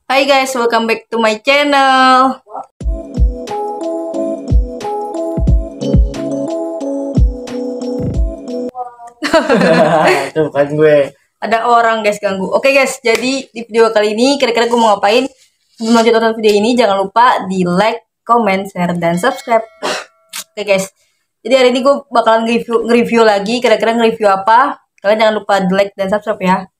Hai guys, welcome back to my channel. Tuh kan gue. Ada orang guys ganggu. Oke guys, jadi di video kali ini kira-kira gue mau ngapain? Sebelum lanjut nonton video ini, jangan lupa di like, comment, share, dan subscribe. Oke guys, jadi hari ini gue bakalan nge-review lagi. Kira-kira nge-review apa? Kalian jangan lupa di like dan subscribe ya.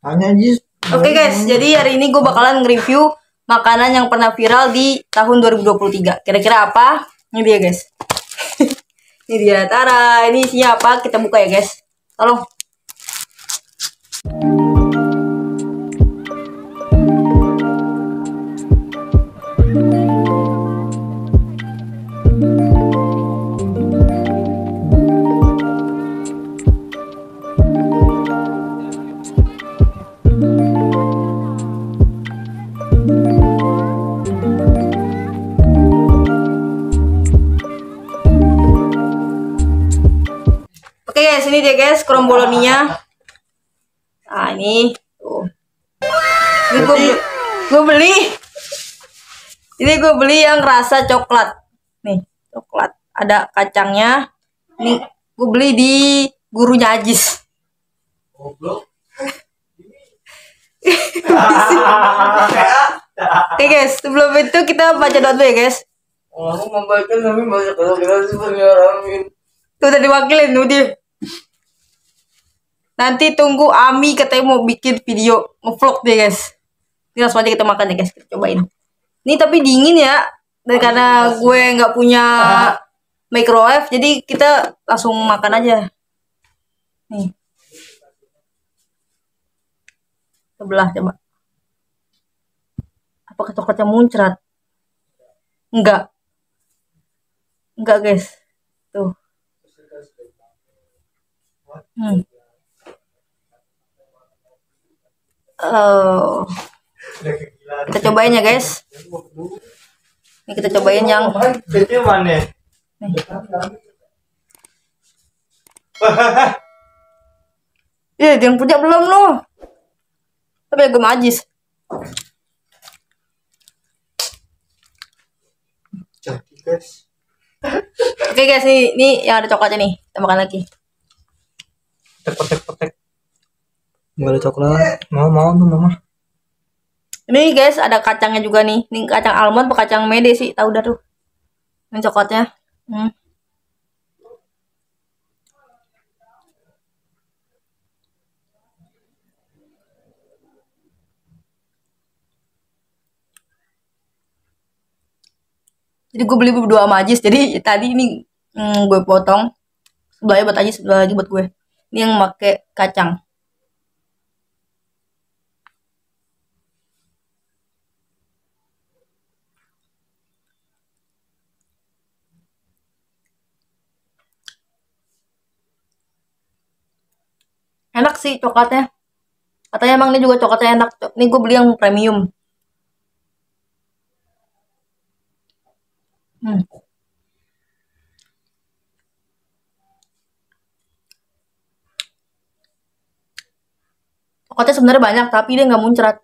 Tanya Jis. Oke guys, jadi hari ini gue bakalan nge-review makanan yang pernah viral di tahun 2023. Kira-kira apa? Ini dia guys. Ini dia, Tara. Ini isinya apa? Kita buka ya guys. Tolong. Oke guys, ini dia guys kromboloninya. Nah ini tuh. Ini gue beli. Ini gue beli yang rasa coklat. Nih coklat. Ada kacangnya. Ini gue beli di Gurunya Ajis. Oke guys, sebelum itu kita baca doa dulu ya guys. Aku membaca tapi banyak kalau sebenarnya orang Tuh udah diwakilin tuh dia. Nanti tunggu Ami katanya mau bikin video ngevlog deh guys. Ini langsung aja kita makan ya guys, kita cobain. Ini tapi dingin ya. Dan karena gue nggak punya microwave, jadi kita langsung makan aja. Nih. Sebelah coba. Apakah coklatnya muncrat? Enggak. Enggak guys. Tuh. Kita cobain ya guys. Ini kita cobain yang itu mana? Iya, yang punya belum loh. Tapi gue majis. Jadi guys. Oke guys, ini yang ada coklatnya nih. Kita makan lagi. Petek. Enggak ada coklat. Mau tuh mama. Ini guys, ada kacangnya juga nih. Ini kacang almond atau kacang mede sih, tahu dah tuh. Ini coklatnya. Jadi gue beli berdua sama Ajis. Jadi tadi ini gue potong. Sebelahnya buat Ajis, sebelah lagi buat gue. Ini yang pakai kacang. Enak sih coklatnya. Katanya emang ini juga coklatnya enak. Ini gue beli yang premium. Coklatnya sebenarnya banyak, tapi dia nggak muncrat.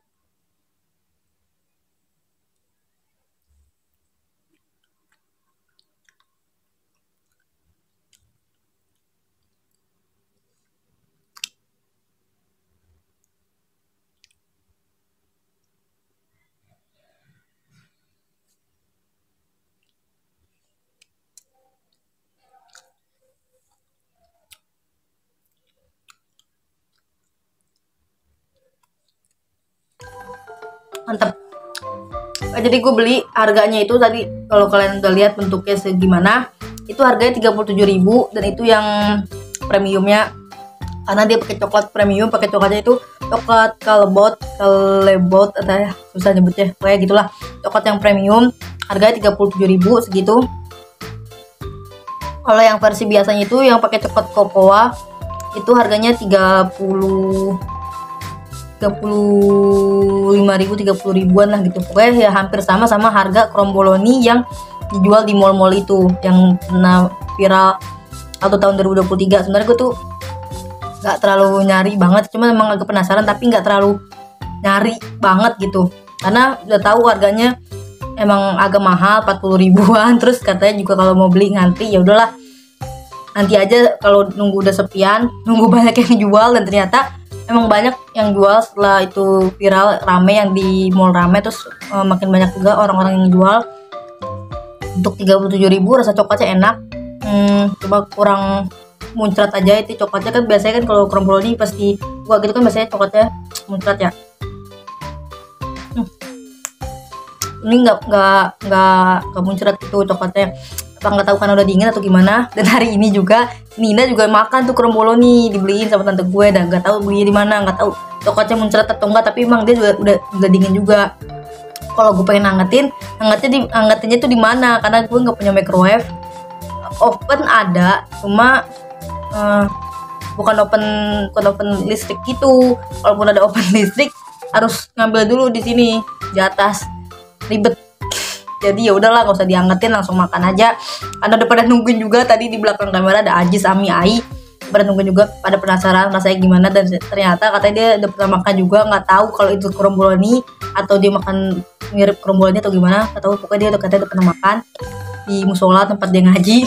Mantap. Jadi gue beli harganya itu tadi kalau kalian udah lihat bentuknya segimana, itu harganya 37.000 dan itu yang premiumnya karena dia pakai coklat premium, pakai coklatnya itu coklat kalebot atau ya susah nyebutnya, kayak gitulah. Coklat yang premium harganya 37.000 segitu. Kalau yang versi biasanya itu yang pakai coklat cocoa itu harganya 30.000 lah gitu. Pokoknya ya hampir sama harga kromboloni yang dijual di mall-mall itu yang pernah viral atau tahun 2023. Sebenarnya gue tuh nggak terlalu nyari banget, cuma emang agak penasaran tapi nggak terlalu nyari banget gitu, karena udah tahu harganya emang agak mahal 40 ribuan. Terus katanya juga kalau mau beli ngantri, ya udahlah nanti aja kalau nunggu udah sepian, nunggu banyak yang jual. Dan ternyata emang banyak yang jual setelah itu viral, rame, yang di mall rame. Terus makin banyak juga orang-orang yang jual. Untuk 37.000 rasa coklatnya enak, cuma kurang muncrat aja itu coklatnya. Kan biasanya kan kalau kromboloni pasti gua gitu kan biasanya coklatnya muncrat ya. Ini nggak muncrat itu coklatnya, apa nggak tahu kan udah dingin atau gimana. Dan hari ini juga Nina juga makan tuh kromboloni, dibeliin sama tante gue, dan nggak tahu belinya di mana, nggak tahu coklatnya muncrat atau enggak, tapi emang dia juga udah dingin juga. Kalau gue pengen angetinnya tuh di mana, karena gue nggak punya microwave. Oven ada, cuma bukan oven listrik gitu. Walaupun ada oven listrik harus ngambil dulu di sini di atas, ribet. Jadi ya udahlah, nggak usah diangetin, langsung makan aja. Karena udah pada nungguin juga tadi di belakang kamera ada Ajis, Ami, Ai, pada nungguin juga, pada penasaran rasanya gimana. Dan ternyata katanya dia udah pernah makan juga, nggak tahu kalau itu kromboloni atau dia makan mirip kromboloni atau gimana, nggak tahu. Pokoknya dia katanya udah pernah makan di musola tempat dia ngaji.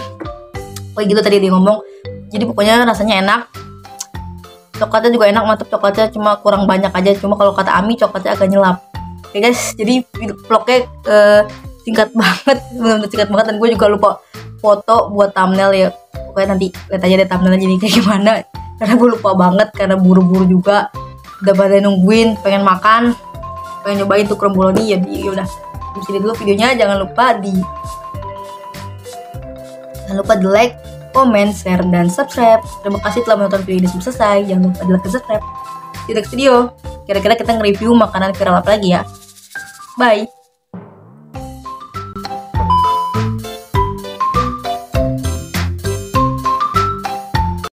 Kayak gitu tadi dia ngomong. Jadi pokoknya rasanya enak, coklatnya juga enak, mantep coklatnya, cuma kurang banyak aja. Cuma kalau kata Ami coklatnya agak nyelap. Oke guys, jadi vlognya singkat banget, bener-bener singkat banget. Dan gue juga lupa foto buat thumbnail ya. Pokoknya nanti lihat aja deh thumbnailnya jadi kayak gimana, karena gue lupa banget, karena buru-buru juga, udah pada nungguin, pengen makan, pengen nyobain tuh kromboloni. Jadi yaudah, di sini dulu videonya. Jangan lupa di like, comment, share, dan subscribe. Terima kasih telah menonton video ini sampai selesai. Jangan lupa di like dan subscribe. Di next video, kira-kira kita nge-review makanan viral apa lagi ya. Bye.